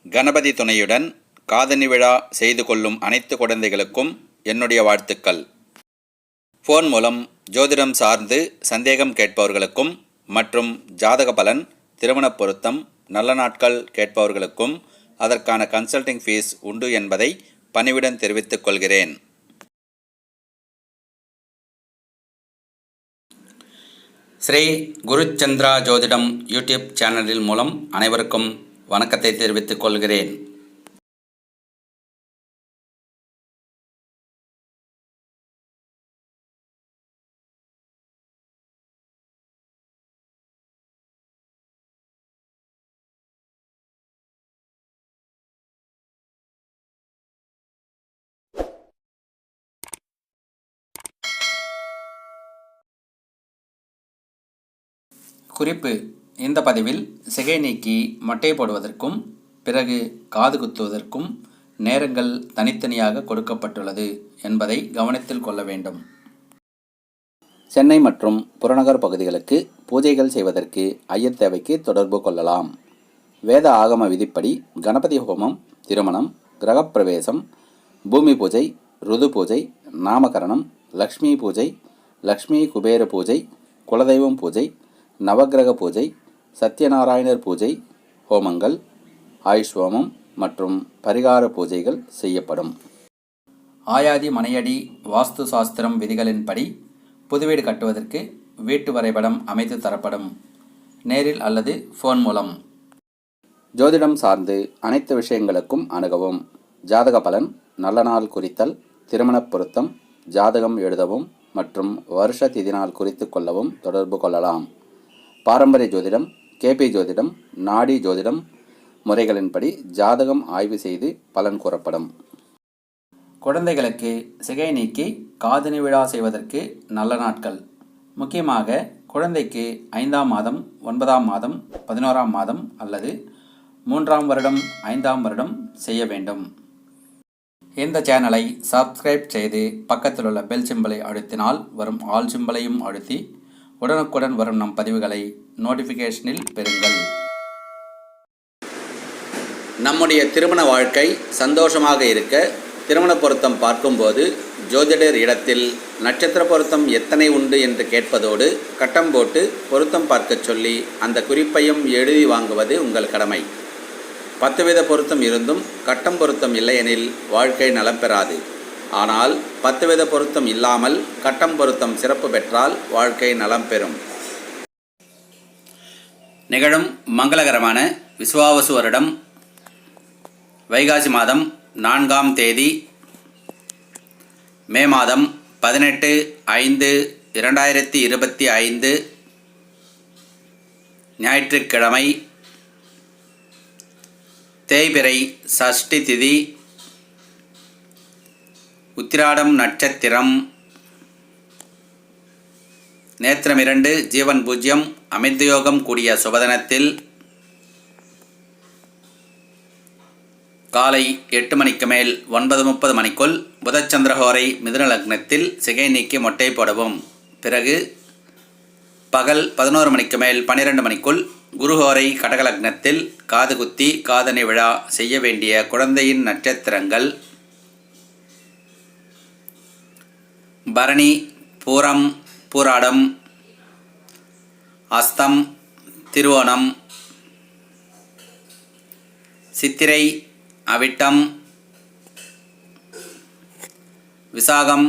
கணபதி துணையுடன் காதணி விழா செய்து கொள்ளும் அனைத்து குழந்தைகளுக்கும் என்னுடைய வாழ்த்துக்கள். ஃபோன் மூலம் ஜோதிடம் சார்ந்து சந்தேகம் கேட்பவர்களுக்கும் மற்றும் ஜாதக பலன், திருமணப் பொருத்தம், நல்ல நாட்கள் கேட்பவர்களுக்கும் அதற்கான கன்சல்டிங் ஃபீஸ் உண்டு என்பதை பணிவுடன் தெரிவித்துக் கொள்கிறேன். ஸ்ரீ குருச்சந்திரா ஜோதிடம் யூடியூப் சேனலில் மூலம் அனைவருக்கும் வணக்கத்தை தெரிவித்துக் கொள்கிறேன். குறிப்பு: இந்த பதிவில் சிகை நீக்கி மொட்டை போடுவதற்கும் பிறகு காது குத்துவதற்கும் நேரங்கள் தனித்தனியாக கொடுக்கப்பட்டுள்ளது என்பதை கவனத்தில் கொள்ள வேண்டும். சென்னை மற்றும் புறநகர் பகுதிகளுக்கு பூஜைகள் செய்வதற்கு ஐயர் தேவைக்கு தொடர்பு கொள்ளலாம். வேத ஆகம விதிப்படி கணபதி ஹோமம், திருமணம், கிரகப்பிரவேசம், பூமி பூஜை, ருது பூஜை, நாமகரணம், லக்ஷ்மி பூஜை, லக்ஷ்மி குபேர பூஜை, குலதெய்வம் பூஜை, நவக்கிரக பூஜை, சத்யநாராயணர் பூஜை, ஹோமங்கள், ஆயுஷ் ஹோமம் மற்றும் பரிகார பூஜைகள் செய்யப்படும். ஆயாதி மனையடி வாஸ்து சாஸ்திரம் விதிகளின்படி புதுவீடு கட்டுவதற்கு வீட்டு வரைபடம் அமைத்து தரப்படும். நேரில் அல்லது ஃபோன் மூலம். ஜோதிடம் சார்ந்து அனைத்து விஷயங்களுக்கும் அணுகவும். ஜாதக பலன், நல்ல நாள் குறித்தல், திருமணப் பொருத்தம், ஜாதகம் எழுதவும் மற்றும் வருஷ திதி நாள் குறித்து கொள்ளவும் தொடர்பு கொள்ளலாம். பாரம்பரிய ஜோதிடம், கேபி ஜோதிடம், நாடி ஜோதிடம் முறைகளின்படி ஜாதகம் ஆய்வு செய்து பலன் கூறப்படும். குழந்தைகளுக்கு சிகை நீக்கி காதணி விழா செய்வதற்கு நல்ல நாட்கள். முக்கியமாக குழந்தைக்கு 5ஆம் மாதம், 9ஆம் மாதம், 11ஆம் மாதம் அல்லது 3ஆம் வருடம், 5ஆம் வருடம் செய்ய வேண்டும். இந்த சேனலை சப்ஸ்கிரைப் செய்து பக்கத்தில் உள்ள பெல் சிம்பலை அழுத்தினால் வரும் ஆல் சிம்பலையும் அழுத்தி உடனுக்குடன் வரும் நம் பதிவுகளை நோட்டிஃபிகேஷனில் பெறுங்கள். நம்முடைய திருமண வாழ்க்கை சந்தோஷமாக இருக்க திருமண பொருத்தம் பார்க்கும்போது ஜோதிடர் இடத்தில் நட்சத்திர பொருத்தம் எத்தனை உண்டு என்று கேட்பதோடு கட்டம் போட்டு பொருத்தம் பார்க்க சொல்லி அந்த குறிப்பையும் எழுதி வாங்குவது உங்கள் கடமை. 10 வித பொருத்தம் இருந்தும் கட்டம் பொருத்தம் இல்லையெனில் வாழ்க்கை நலம் பெறாது. ஆனால் 10 வித பொருத்தம் இல்லாமல் கட்டம் பொருத்தம் சிறப்பு பெற்றால் வாழ்க்கை நலம் பெறும். நிகழும் மங்களகரமான விசுவாவசு வருடம் வைகாசி மாதம் 4ஆம் தேதி, மே மாதம் 18/5/2025 ஞாயிற்றுக்கிழமை, தேய்பிறை சஷ்டி திதி, உத்திராடம் நட்சத்திரம், நேத்திரம் 2, ஜீவன் 0, அமைந்த யோகம் கூடிய சுபதனத்தில் காலை 8 மணிக்கு மேல் 9:30 மணிக்குள் புதச்சந்திரஹோரை மிதுன லக்னத்தில் சிகை நீக்கி மொட்டை போடவும். பிறகு பகல் 11 மணிக்கு மேல் 12 மணிக்குள் குருஹோரை கடகலக்னத்தில் காது குத்தி காதணி விழா செய்ய வேண்டிய குழந்தையின் நட்சத்திரங்கள் பரணி, பூரம், பூராடம், அஸ்தம், திருவோணம், சித்திரை, அவிட்டம், விசாகம்,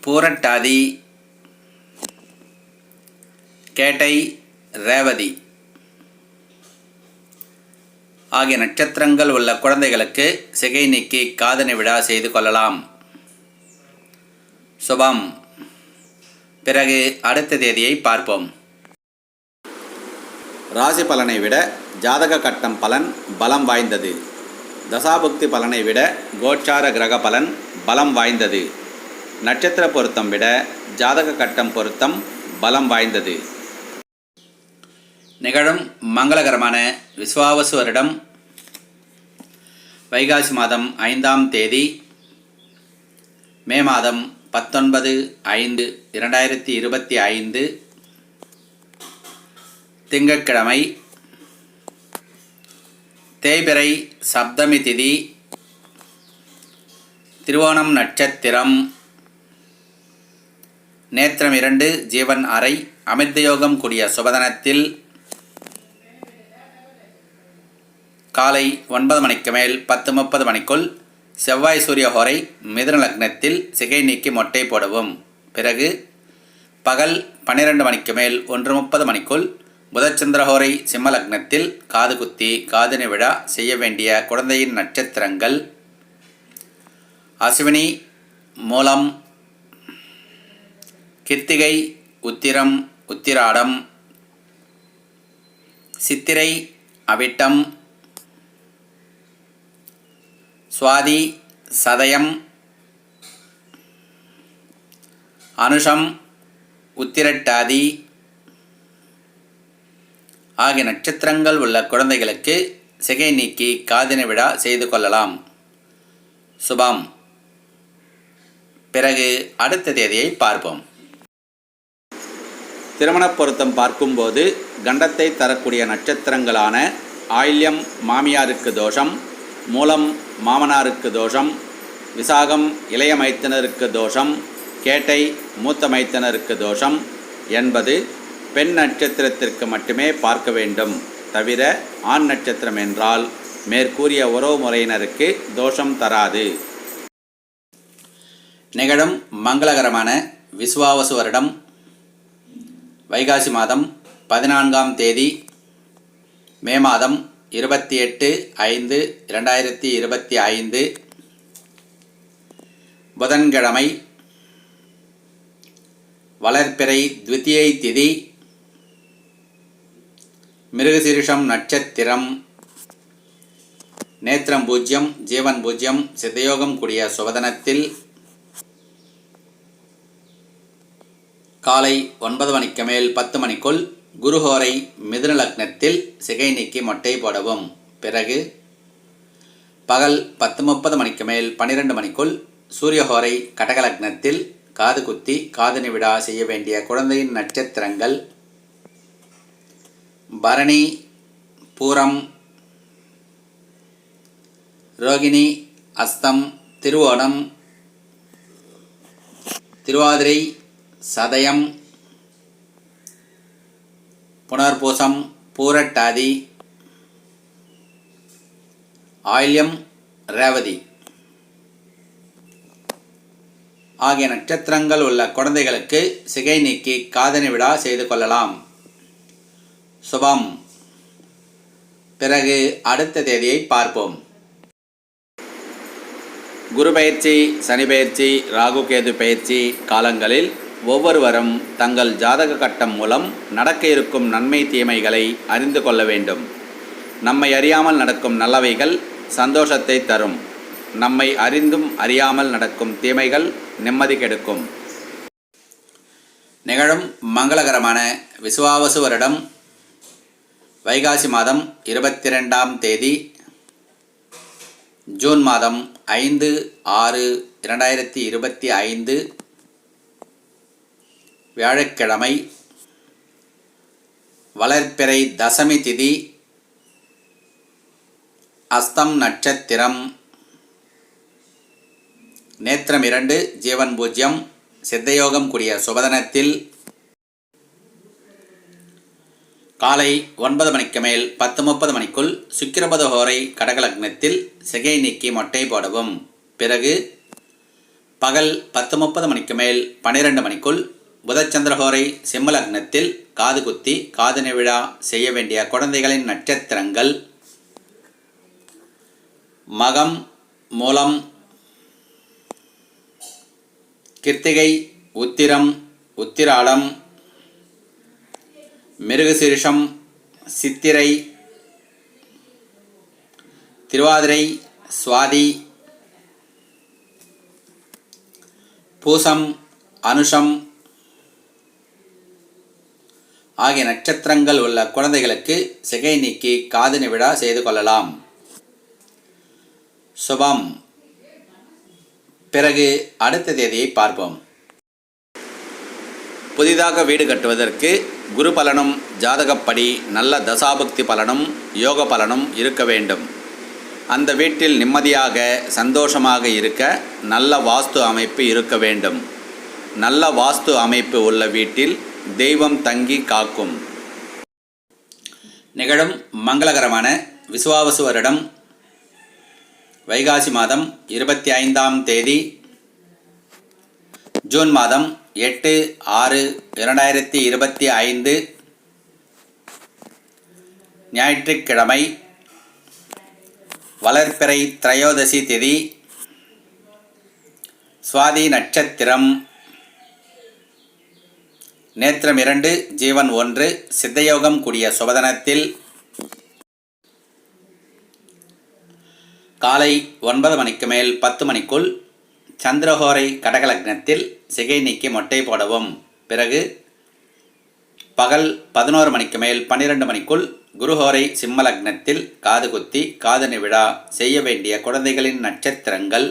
பூரட்டாதி, கேட்டை, ரேவதி ஆகிய நட்சத்திரங்கள் உள்ள குழந்தைகளுக்கு சிகை நீக்கி காதணி விழா செய்து கொள்ளலாம். சுபம். பிறகு அடுத்த தேதியை பார்ப்போம். ராசி பலனை விட ஜாதக கட்டம் பலன் பலம் வாய்ந்தது. தசாபுக்தி பலனை விட கோச்சார கிரக பலன் பலம் வாய்ந்தது. நட்சத்திர பொருத்தம் விட ஜாதக கட்டம் பொருத்தம் பலம் வாய்ந்தது. நிகழும் மங்களகரமான விஸ்வாவசு வருடம் வைகாசி மாதம் 5ஆம் தேதி, மே மாதம் 19/5/2025 திங்கட்கிழமை, தேய்பிறை சப்தமி திதி, திருவோணம் நட்சத்திரம், நேத்திரம் 2, ஜீவன் அறை, அமிர்தயோகம் கூடிய சுபதனத்தில் காலை 9 மணிக்கு மேல் 10:30 மணிக்குள் செவ்வாய் சூரிய ஹோரை மிதுன லக்னத்தில் சிகை நீக்கி மொட்டை போடவும். பிறகு பகல் 12 மணிக்கு மேல் 1:30 மணிக்குள் புதச்சந்திரஹோரை சிம்ம லக்னத்தில் காது குத்தி காதணி விழா செய்ய வேண்டிய குழந்தையின் நட்சத்திரங்கள் அஸ்வினி, மூலம், கிருத்திகை, உத்திரம், உத்திராடம், சித்திரை, அவிட்டம், சுவாதி, சதயம், அனுஷம், உத்திரட்டாதி ஆகிய நட்சத்திரங்கள் உள்ள குழந்தைகளுக்கு சிகை நீக்கி காதணி விழா செய்து கொள்ளலாம். சுபம். பிறகு அடுத்த தேதியை பார்ப்போம். திருமண பொருத்தம் பார்க்கும்போது கண்டத்தை தரக்கூடிய நட்சத்திரங்களான ஆயில்யம் மாமியாருக்கு தோஷம், மூலம் மாமனாருக்கு தோஷம், விசாகம் இளைய மைத்தனருக்கு தோஷம், கேட்டை மூத்த மைத்தனருக்கு தோஷம் என்பது பெண் நட்சத்திரத்திற்கு மட்டுமே பார்க்க வேண்டும். தவிர ஆண் நட்சத்திரம் என்றால் மேற்கூறிய உறவு முறையினருக்கு தோஷம் தராது. நிகழும் மங்களகரமான விசுவாவசு வருடம் வைகாசி மாதம் 14ஆம் தேதி, மே மாதம் 28/5/2025 புதன்கிழமை, வளர்பிறை த்விதியை திதி, மிருகசீரிஷம் நட்சத்திரம், நேத்திரம் 0, ஜீவன் 0, சித்தயோகம் கூடிய சுபதனத்தில் காலை 9 மணிக்கு மேல் 10 மணிக்குள் குருஹோரை மிதுன லக்னத்தில் சிகை நீக்கி மொட்டை போடவும். பிறகு பகல் 10:30 மணிக்கு மேல் 12 மணிக்குள் சூரியஹோரை கடக லக்னத்தில் காது குத்தி காதணி விழா செய்ய வேண்டிய குழந்தையின் நட்சத்திரங்கள் பரணி, பூரம், ரோகிணி, அஸ்தம், திருவோணம், திருவாதிரை, சதயம், புனர்பூசம், பூரட்டாதி, ஆயில்யம், ரேவதி ஆகிய நட்சத்திரங்கள் உள்ள குழந்தைகளுக்கு சிகை நீக்கி காதணி விழா செய்து கொள்ளலாம். சுபம். பிறகு அடுத்த தேதியை பார்ப்போம். குரு பயிற்சி, சனி பயிற்சி, ராகு கேது பயிற்சி காலங்களில் ஒவ்வொருவரும் தங்கள் ஜாதக கட்டம் மூலம் நடக்க இருக்கும் நன்மை தீமைகளை அறிந்து கொள்ள வேண்டும். நம்மை அறியாமல் நடக்கும் நல்லவைகள் சந்தோஷத்தை தரும். நம்மை அறிந்தும் அறியாமல் நடக்கும் தீமைகள் நிம்மதி கெடுக்கும். நிகழும் மங்களகரமான விசுவாவசு வருடம் வைகாசி மாதம் 22ஆம் தேதி, ஜூன் மாதம் 5/6/2025 வியாழக்கிழமை, வளர்பிறை தசமி திதி, அஸ்தம் நட்சத்திரம், நேத்திரம் 2, ஜீவன் 0, சித்தயோகம் கூடிய சுபதனத்தில் காலை 9 மணிக்கு மேல் 10:30 மணிக்குள் சுக்கிரபத ஹோரை கடக லக்னத்தில் சிகை நீக்கி மொட்டை போடவும். பிறகு பகல் 10:30 மணிக்கு மேல் 12 மணிக்குள் புதச்சந்திரஹோரை சிம்ம லக்னத்தில் காது குத்தி காதணி விழா செய்ய வேண்டிய குழந்தைகளின் நட்சத்திரங்கள் மகம், மூலம், கிருத்திகை, உத்திரம், உத்திராடம், மிருகசீரிஷம், சித்திரை, திருவாதிரை, சுவாதி, பூசம், அனுஷம் ஆகிய நட்சத்திரங்கள் உள்ள குழந்தைகளுக்கு சிகை நீக்கி காதணி விழா செய்து கொள்ளலாம். சுபம். பிறகு அடுத்த தேதியை பார்ப்போம். புதிதாக வீடு கட்டுவதற்கு குரு பலனும் ஜாதகப்படி நல்ல தசாபுக்தி பலனும் யோக பலனும் இருக்க வேண்டும். அந்த வீட்டில் நிம்மதியாக சந்தோஷமாக இருக்க நல்ல வாஸ்து அமைப்பு இருக்க வேண்டும். நல்ல வாஸ்து அமைப்பு உள்ள வீட்டில் தெய்வம் தங்கி காக்கும். நிகழும் மங்களகரமான விசுவாவசு வருடம் வைகாசி மாதம் 25ஆம் தேதி ஜூன் மாதம் 8/6/2025 ஞாயிற்றுக்கிழமை, வளர்பிறை திரையோதசி திதி, சுவாதி நட்சத்திரம், நேத்திரம் 2, ஜீவன் 1, சித்தயோகம் கூடிய சுபதனத்தில் காலை 9 மணிக்கு மேல் 10 மணிக்குள் சந்திரஹோரை கடகலக்னத்தில் சிகை நீக்கி மொட்டை போடவும். பிறகு பகல் 11 மணிக்கு மேல் 12 மணிக்குள் குருஹோரை சிம்மலக்னத்தில் காது குத்தி காதணி விழா செய்ய வேண்டிய குழந்தைகளின் நட்சத்திரங்கள்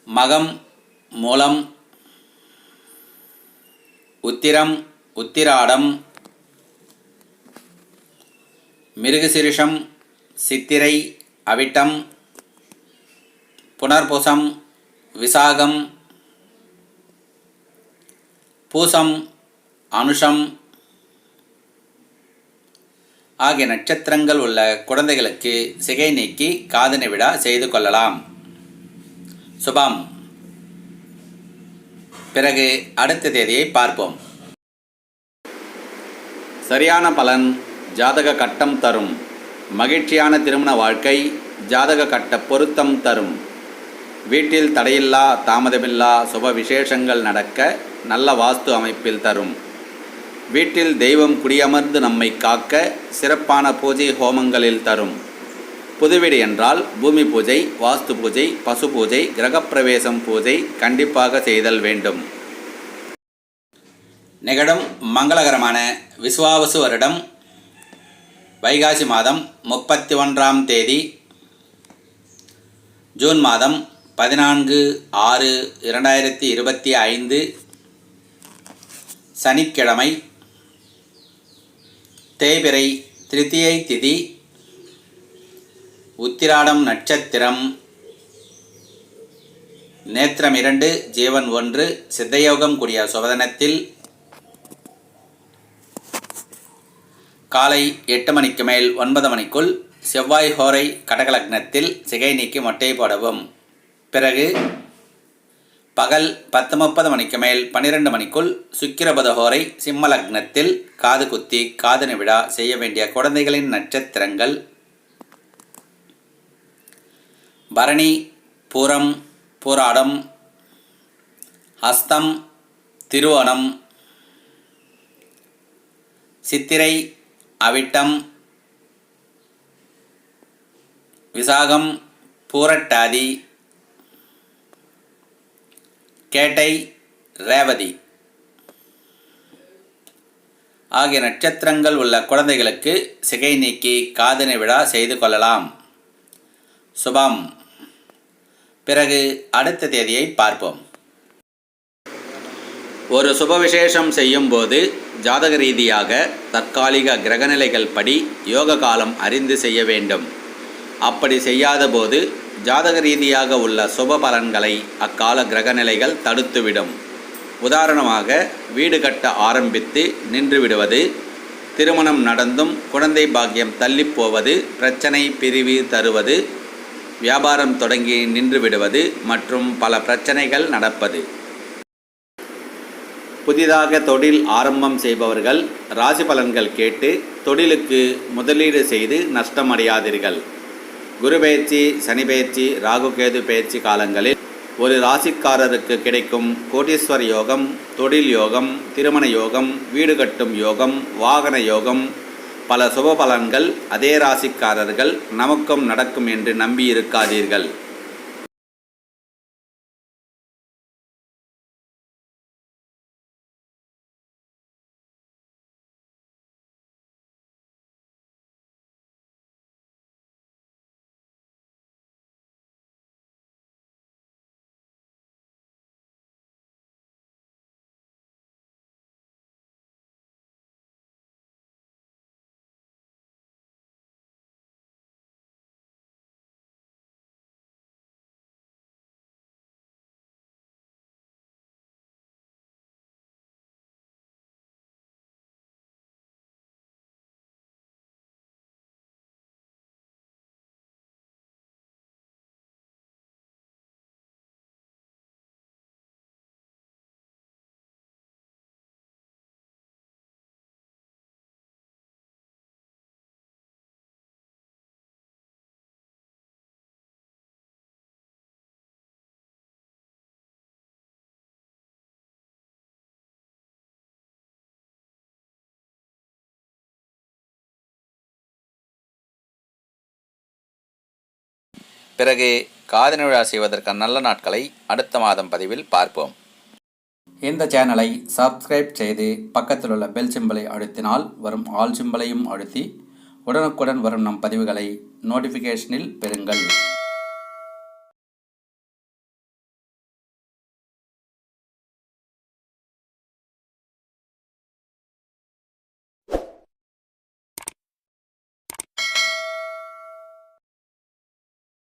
மகம், மூலம், உத்திரம், உத்திராடம், மிருகசிரிஷம், சித்திரை, அவிட்டம், புனர்பூசம், விசாகம், பூசம், அனுஷம் ஆகிய நட்சத்திரங்கள் உள்ள குழந்தைகளுக்கு சிகை நீக்கி காதணி விழா செய்து கொள்ளலாம். சுபம். பிறகு அடுத்த தேதியை பார்ப்போம். சரியான பலன் ஜாதக கட்டம் தரும். மகிழ்ச்சியான திருமண வாழ்க்கை ஜாதக கட்ட பொருத்தம் தரும். வீட்டில் தடையில்லா தாமதமில்லா சுப விசேஷங்கள் நடக்க நல்ல வாஸ்து அமைப்பில் தரும். வீட்டில் தெய்வம் குடியமர்ந்து நம்மை காக்க சிறப்பான பூஜை ஹோமங்களில் தரும். புதுவீடு என்றால் பூமி பூஜை, வாஸ்து பூஜை, பசு பூஜை, கிரகப்பிரவேசம் பூஜை கண்டிப்பாக செய்தல் வேண்டும். நிகழும் மங்களகரமான விசுவாவசு வருடம் வைகாசி மாதம் 31ஆம் தேதி ஜூன் மாதம் 14/6/2025 சனிக்கிழமை, தேய்பிறை திருத்தியை திதி, உத்திராடம் நட்சத்திரம், நேத்திரம் 2, ஜீவன் 1, சித்தயோகம் கூடிய சுபதனத்தில் காலை 8 மணிக்கு மேல் 9 மணிக்குள் செவ்வாய் ஹோரை கடகலக்னத்தில் சிகை நீக்கி மொட்டை போடவும். பிறகு பகல் 10:30 மணிக்கு மேல் 12 மணிக்குள் சுக்கிரபத ஹோரை சிம்மலக்னத்தில் காது குத்தி காதணி விழா செய்ய வேண்டிய குழந்தைகளின் நட்சத்திரங்கள் பரணி, பூரம், பூராடம், ஹஸ்தம், திருவோணம், சித்திரை, அவிட்டம், விசாகம், பூரட்டாதி, கேட்டை, ரேவதி ஆகிய நட்சத்திரங்கள் உள்ள குழந்தைகளுக்கு சிகை நீக்கி காதணி விழா செய்து கொள்ளலாம். சுபம். பிறகு அடுத்த தேதியை பார்ப்போம். ஒரு சுப விசேஷம் செய்யும் போது ஜாதக ரீதியாக தற்காலிக கிரகநிலைகள் படி யோக காலம் அறிந்து செய்ய வேண்டும். அப்படி செய்யாத போது ஜாதக ரீதியாக உள்ள சுப பலன்களை அக்கால கிரகநிலைகள் தடுத்துவிடும். உதாரணமாக, வீடு கட்ட ஆரம்பித்து நின்று விடுவது, திருமணம் நடந்தும் குழந்தை பாக்கியம் தள்ளிப்போவது, பிரச்சனை பிரிவு தருவது, வியாபாரம் தொடங்கி நின்று விடுவது மற்றும் பல பிரச்சனைகள் நடப்பது. புதிதாக தொழில் ஆரம்பம் செய்பவர்கள் ராசி பலன்கள் கேட்டு தொழிலுக்கு முதலீடு செய்து நஷ்டமடையாதீர்கள். குரு பெயர்ச்சி, சனி பெயர்ச்சி, ராகு கேது பெயர்ச்சி காலங்களில் ஒரு ராசிக்காரருக்கு கிடைக்கும் கோடீஸ்வர யோகம், தொழில் யோகம், திருமண யோகம், வீடு கட்டும் யோகம், வாகன யோகம், பல சுப பலன்கள் அதே ராசிக்காரர்கள் நமக்கும் நடக்கும் என்று நம்பியிருக்காதீர்கள். பிறகு காதணி விழா செய்வதற்கான நல்ல நாட்களை அடுத்த மாதம் பதிவில் பார்ப்போம். இந்த சேனலை சப்ஸ்கிரைப் செய்து பக்கத்தில் உள்ள பெல் சிம்பலை அழுத்தினால் வரும் ஆல் சிம்பலையும் அழுத்தி உடனுக்குடன் வரும் நம் பதிவுகளை நோட்டிஃபிகேஷனில் பெறுங்கள்.